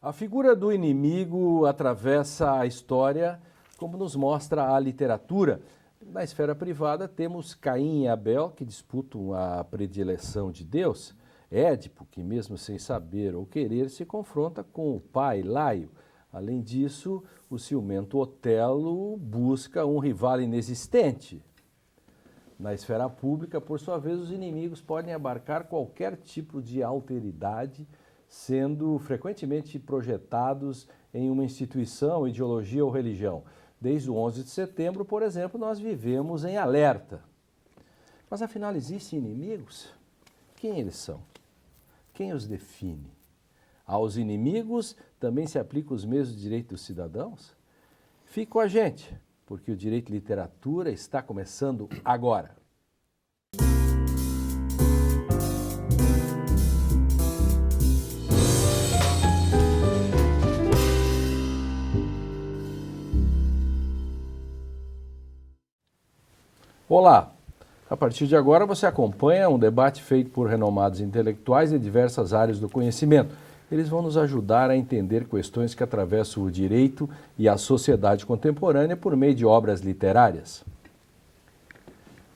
A figura do inimigo atravessa a história, como nos mostra a literatura. Na esfera privada temos Caim e Abel, que disputam a predileção de Deus. Édipo, que mesmo sem saber ou querer, se confronta com o pai Laio. Além disso, o ciumento Otelo busca um rival inexistente. Na esfera pública, por sua vez, os inimigos podem abarcar qualquer tipo de alteridade, sendo frequentemente projetados em uma instituição, ideologia ou religião. Desde o 11 de setembro, por exemplo, nós vivemos em alerta. Mas afinal, existem inimigos? Quem eles são? Quem os define? Aos inimigos também se aplicam os mesmos direitos dos cidadãos? Fique com a gente, porque o Direito e Literatura está começando agora. Olá! A partir de agora você acompanha um debate feito por renomados intelectuais de diversas áreas do conhecimento. Eles vão nos ajudar a entender questões que atravessam o direito e a sociedade contemporânea por meio de obras literárias.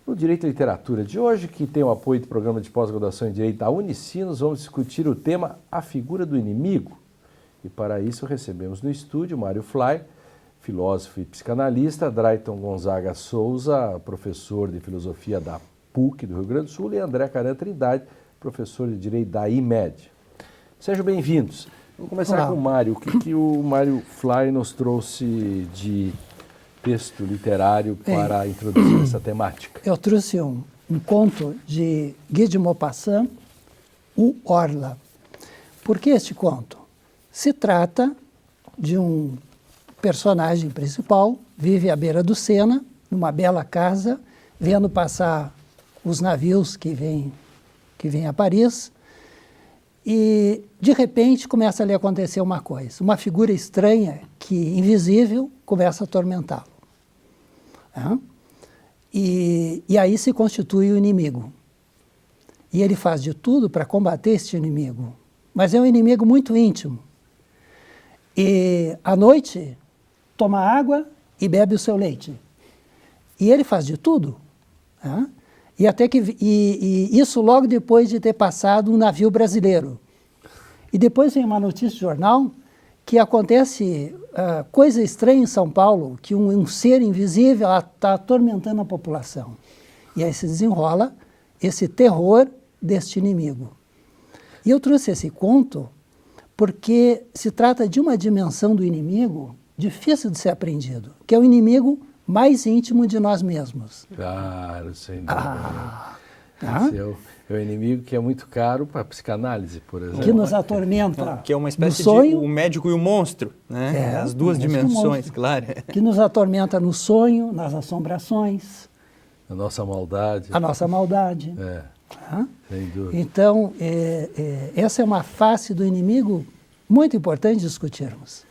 No Direito e Literatura de hoje, que tem o apoio do Programa de Pós-Graduação em Direito da Unicinos, vamos discutir o tema A Figura do Inimigo. E para isso recebemos no estúdio Mário Flay, filósofo e psicanalista, Drayton Gonzaga Souza, professor de filosofia da PUC do Rio Grande do Sul, e André Caran Trindade, professor de Direito da IMED. Sejam bem-vindos. Vamos começar com o Mário. O que o Mário Flay nos trouxe de texto literário para introduzir essa temática? Eu trouxe um conto de Guy de Maupassant, O Orla. Por que este conto? Se trata de um personagem principal, vive à beira do Sena, numa bela casa, vendo passar os navios que vêm a Paris, e de repente começa a lhe acontecer uma coisa, uma figura estranha, invisível, começa a atormentá-lo. E aí se constitui o inimigo. E ele faz de tudo para combater este inimigo, mas é um inimigo muito íntimo. E à noite toma água e bebe o seu leite. E ele faz de tudo. E até e isso logo depois de ter passado um navio brasileiro. E depois vem uma notícia de jornal que acontece coisa estranha em São Paulo, que um ser invisível está atormentando a população. E aí se desenrola esse terror deste inimigo. E eu trouxe esse conto porque se trata de uma dimensão do inimigo difícil de ser aprendido, que é o inimigo mais íntimo de nós mesmos. Claro, sem dúvida. Esse é o inimigo que é muito caro para a psicanálise, por exemplo. Que nos atormenta. Que é uma espécie sonho, de o médico e o monstro, né? As duas dimensões, claro. Que nos atormenta no sonho, nas assombrações. A nossa maldade. A nossa maldade. Sem dúvida. Então, essa é uma face do inimigo muito importante discutirmos.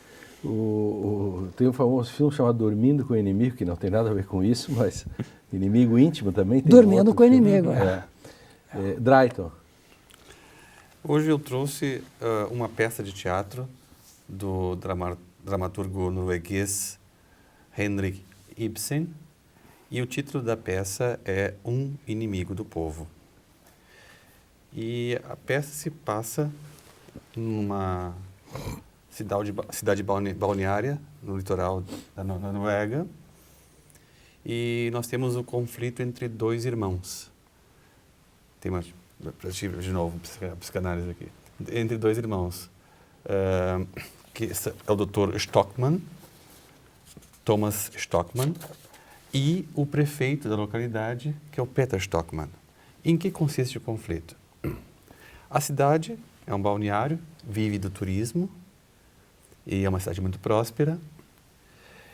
Tem um famoso filme chamado Dormindo com o Inimigo, que não tem nada a ver com isso, mas Inimigo Íntimo também tem. Dormindo com o filme. Inimigo. Drayton. Hoje eu trouxe uma peça de teatro do dramaturgo norueguês Henrik Ibsen, e o título da peça é Um Inimigo do Povo. E a peça se passa numa cidade balneária, no litoral da Noruega, e nós temos o conflito entre dois irmãos. De novo, psicanálise aqui. Entre dois irmãos, que é o Dr. Stockmann, Thomas Stockmann, e o prefeito da localidade, que é o Peter Stockmann. Em que consiste o conflito? A cidade é um balneário, vive do turismo, e é uma cidade muito próspera.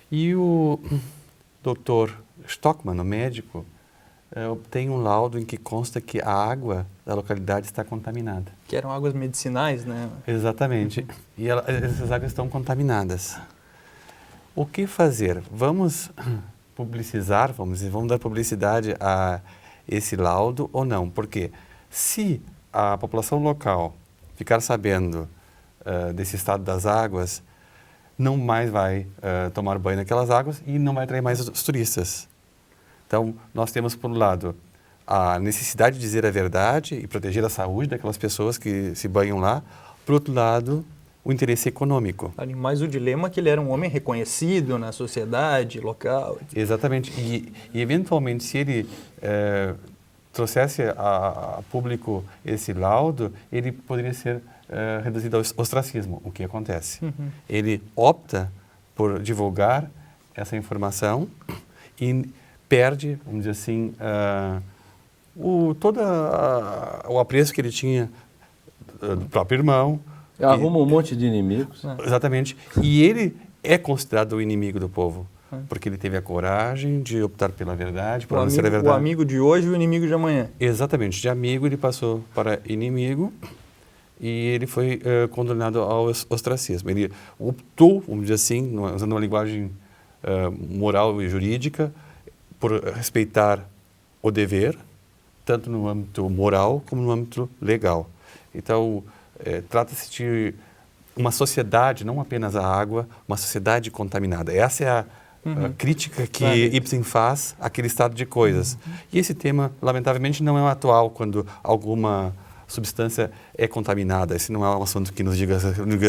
E o Dr. Stockmann, o médico, obtém um laudo em que consta que a água da localidade está contaminada. Que eram águas medicinais, né? Exatamente. E essas águas estão contaminadas. O que fazer? Vamos publicizar, vamos dar publicidade a esse laudo ou não? Porque se a população local ficar sabendo desse estado das águas, não mais vai tomar banho naquelas águas e não vai atrair mais os turistas. Então, nós temos, por um lado, a necessidade de dizer a verdade e proteger a saúde daquelas pessoas que se banham lá. Por outro lado, o interesse econômico. Mais o dilema que ele era um homem reconhecido na sociedade local. Exatamente. E eventualmente, se ele trouxesse a público esse laudo, ele poderia ser reduzido ao ostracismo, o que acontece. Ele opta por divulgar essa informação e perde, vamos dizer assim, todo o apreço que ele tinha do próprio irmão. Arruma um monte de inimigos. Exatamente. E ele é considerado o inimigo do povo, porque ele teve a coragem de optar pela verdade, por dizer a verdade. O amigo de hoje e o inimigo de amanhã. Exatamente. De amigo ele passou para inimigo e ele foi condenado ao ostracismo. Ele optou, vamos dizer assim, usando uma linguagem moral e jurídica, por respeitar o dever, tanto no âmbito moral como no âmbito legal. Então, trata-se de uma sociedade, não apenas a água, uma sociedade contaminada. Essa é a crítica que Ibsen faz àquele estado de coisas. E esse tema, lamentavelmente, não é atual quando alguma substância é contaminada. Esse não é um assunto que nos diga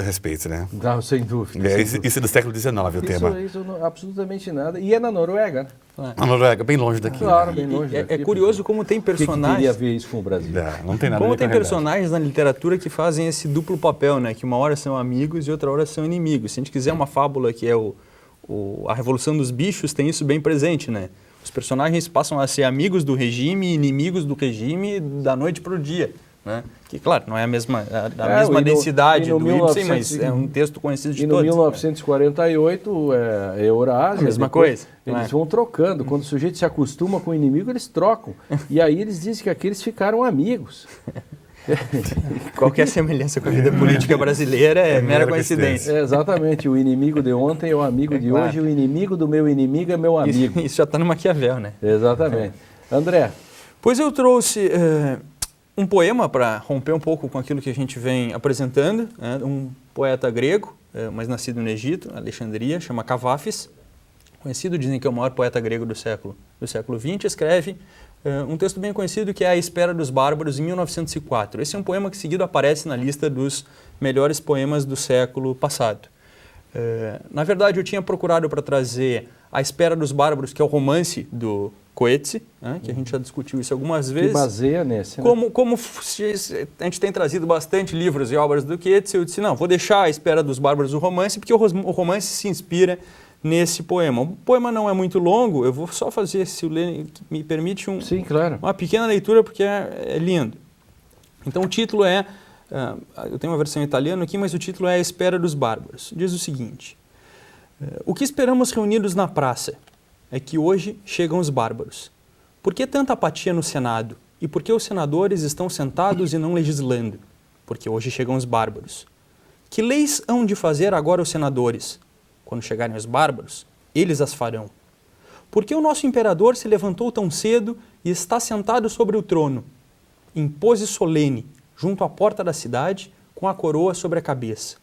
respeito, né? Não, sem dúvida. Isso é do século XIX, o tema. Isso não, absolutamente nada. E é na Noruega, né? A Noruega, bem longe daqui. Claro, bem longe daqui. É curioso como tem personagens... Que queria ver isso com o Brasil? Não tem nada Como a ver tem com a personagens na literatura que fazem esse duplo papel, né? Que uma hora são amigos e outra hora são inimigos. Se a gente quiser uma fábula que é a Revolução dos Bichos, tem isso bem presente, né? Os personagens passam a ser amigos do regime e inimigos do regime da noite para o dia. Né? Que, claro, não é a mesma densidade do Ibsen, mas é um texto conhecido de todos. E no 1948, Eurásia... A mesma coisa. Eles vão trocando. Quando o sujeito se acostuma com o inimigo, eles trocam. E aí eles dizem que aqueles ficaram amigos. Qualquer semelhança com a vida política brasileira é mera coincidência. Exatamente. O inimigo de ontem é o amigo de hoje, o inimigo do meu inimigo é meu amigo. Isso já está no Maquiavel, né? Exatamente. André. Pois eu trouxe... um poema para romper um pouco com aquilo que a gente vem apresentando, um poeta grego, mas nascido no Egito, Alexandria, chama Cavafis, conhecido, dizem que é o maior poeta grego do século XX, escreve um texto bem conhecido que é A Espera dos Bárbaros, em 1904. Esse é um poema que seguido aparece na lista dos melhores poemas do século passado. Na verdade, eu tinha procurado para trazer A Espera dos Bárbaros, que é o romance do Coetzee, que a gente já discutiu isso algumas vezes. Que baseia nesse, né? Como a gente tem trazido bastante livros e obras do Coetzee, eu disse, não, vou deixar A Espera dos Bárbaros o romance, porque o romance se inspira nesse poema. O poema não é muito longo, eu vou só fazer, se o Lênin me permite, Sim, claro. uma pequena leitura, porque é lindo. Então o título é, eu tenho uma versão em italiano aqui, mas o título é A Espera dos Bárbaros. Diz o seguinte: o que esperamos reunidos na praça é que hoje chegam os bárbaros. Por que tanta apatia no Senado? E por que os senadores estão sentados e não legislando? Porque hoje chegam os bárbaros. Que leis hão de fazer agora os senadores? Quando chegarem os bárbaros, eles as farão. Por que o nosso imperador se levantou tão cedo e está sentado sobre o trono, em pose solene, junto à porta da cidade, com a coroa sobre a cabeça?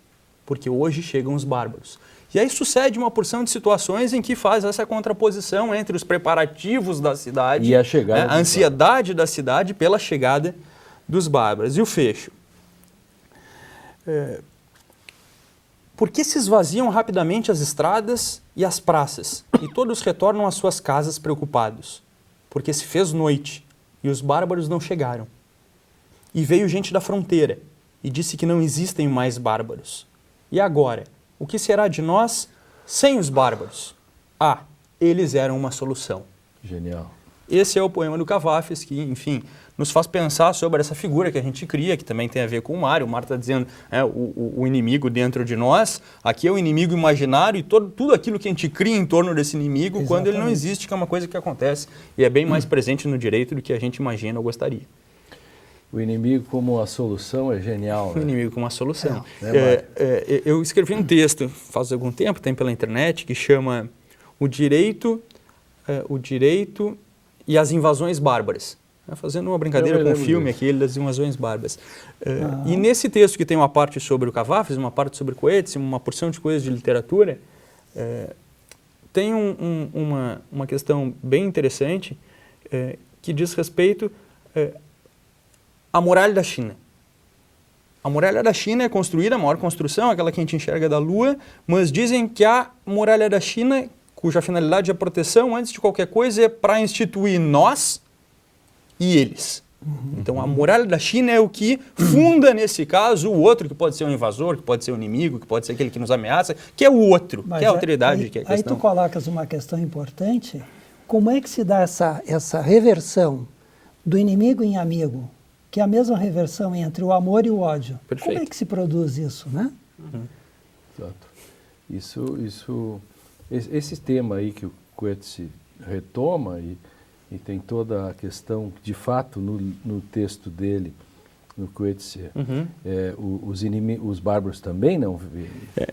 Porque hoje chegam os bárbaros. E aí sucede uma porção de situações em que faz essa contraposição entre os preparativos da cidade e a chegada, a ansiedade da cidade pela chegada dos bárbaros. E o fecho. Por que se esvaziam rapidamente as estradas e as praças, e todos retornam às suas casas preocupados? Porque se fez noite, e os bárbaros não chegaram. E veio gente da fronteira, e disse que não existem mais bárbaros. E agora? O que será de nós sem os bárbaros? Eles eram uma solução. Genial. Esse é o poema do Cavafis, que, enfim, nos faz pensar sobre essa figura que a gente cria, que também tem a ver com o Mário. O Mário está dizendo o inimigo dentro de nós. Aqui é o inimigo imaginário e tudo aquilo que a gente cria em torno desse inimigo, quando ele não existe, que é uma coisa que acontece e é bem mais presente no direito do que a gente imagina ou gostaria. O inimigo como a solução é genial. Né? O inimigo como a solução. Eu escrevi um texto faz algum tempo, tem pela internet, que chama O Direito e as Invasões Bárbaras. fazendo uma brincadeira Eu com o lembro filme, disso. aquele das invasões bárbaras. E nesse texto que tem uma parte sobre o Cavafis, uma parte sobre Coetzee, uma porção de coisas de literatura, tem uma questão bem interessante que diz respeito à muralha da China. A muralha da China é construída, a maior construção, aquela que a gente enxerga da Lua, mas dizem que a muralha da China, cuja finalidade é a proteção, antes de qualquer coisa, é para instituir nós e eles. Então a muralha da China é o que funda, nesse caso, o outro, que pode ser um invasor, que pode ser um inimigo, que pode ser aquele que nos ameaça, que é o outro, Mas que é a autoridade, aí, que é a aí questão. tu colocas uma questão importante, como é que se dá essa reversão do inimigo em amigo, que é a mesma reversão entre o amor e o ódio? Perfeito. Como é que se produz isso, né? Exato. Esse tema aí que o Coetzee retoma e tem toda a questão, de fato, no texto dele, no Coetzee, os bárbaros também não vivem.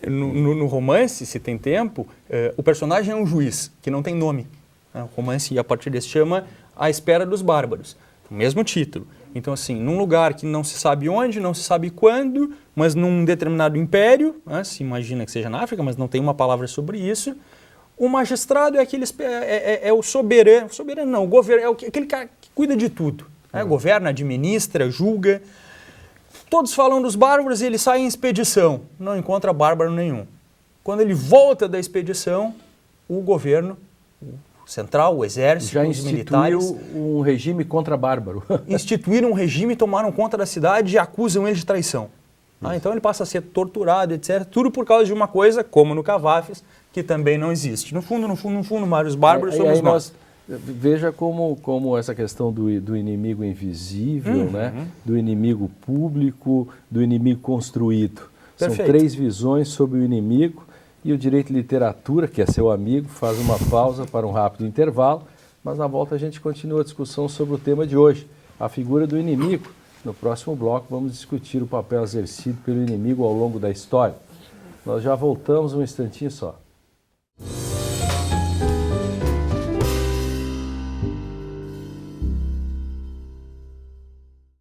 No romance, se tem tempo, o personagem é um juiz, que não tem nome. O romance, a partir desse, chama A Espera dos Bárbaros. O mesmo título. Então, assim, num lugar que não se sabe onde, não se sabe quando, mas num determinado império, se imagina que seja na África, mas não tem uma palavra sobre isso, o magistrado é o soberano, não, o governo, é aquele cara que cuida de tudo. Governa, administra, julga. Todos falam dos bárbaros e ele sai em expedição, não encontra bárbaro nenhum. Quando ele volta da expedição, o governo central, o exército, Já os militares instituiu um regime contra bárbaro. instituíram um regime, tomaram conta da cidade e acusam ele de traição. Então ele passa a ser torturado, etc. Tudo por causa de uma coisa, como no Cavafis, que também não existe. No fundo, Mário, os bárbaros somos nós. Veja como essa questão do inimigo invisível, né? Do inimigo público, do inimigo construído. Perfeito. São 3 visões sobre o inimigo. E o Direito e Literatura, que é seu amigo, faz uma pausa para um rápido intervalo, mas na volta a gente continua a discussão sobre o tema de hoje, a figura do inimigo. No próximo bloco vamos discutir o papel exercido pelo inimigo ao longo da história. Nós já voltamos um instantinho só.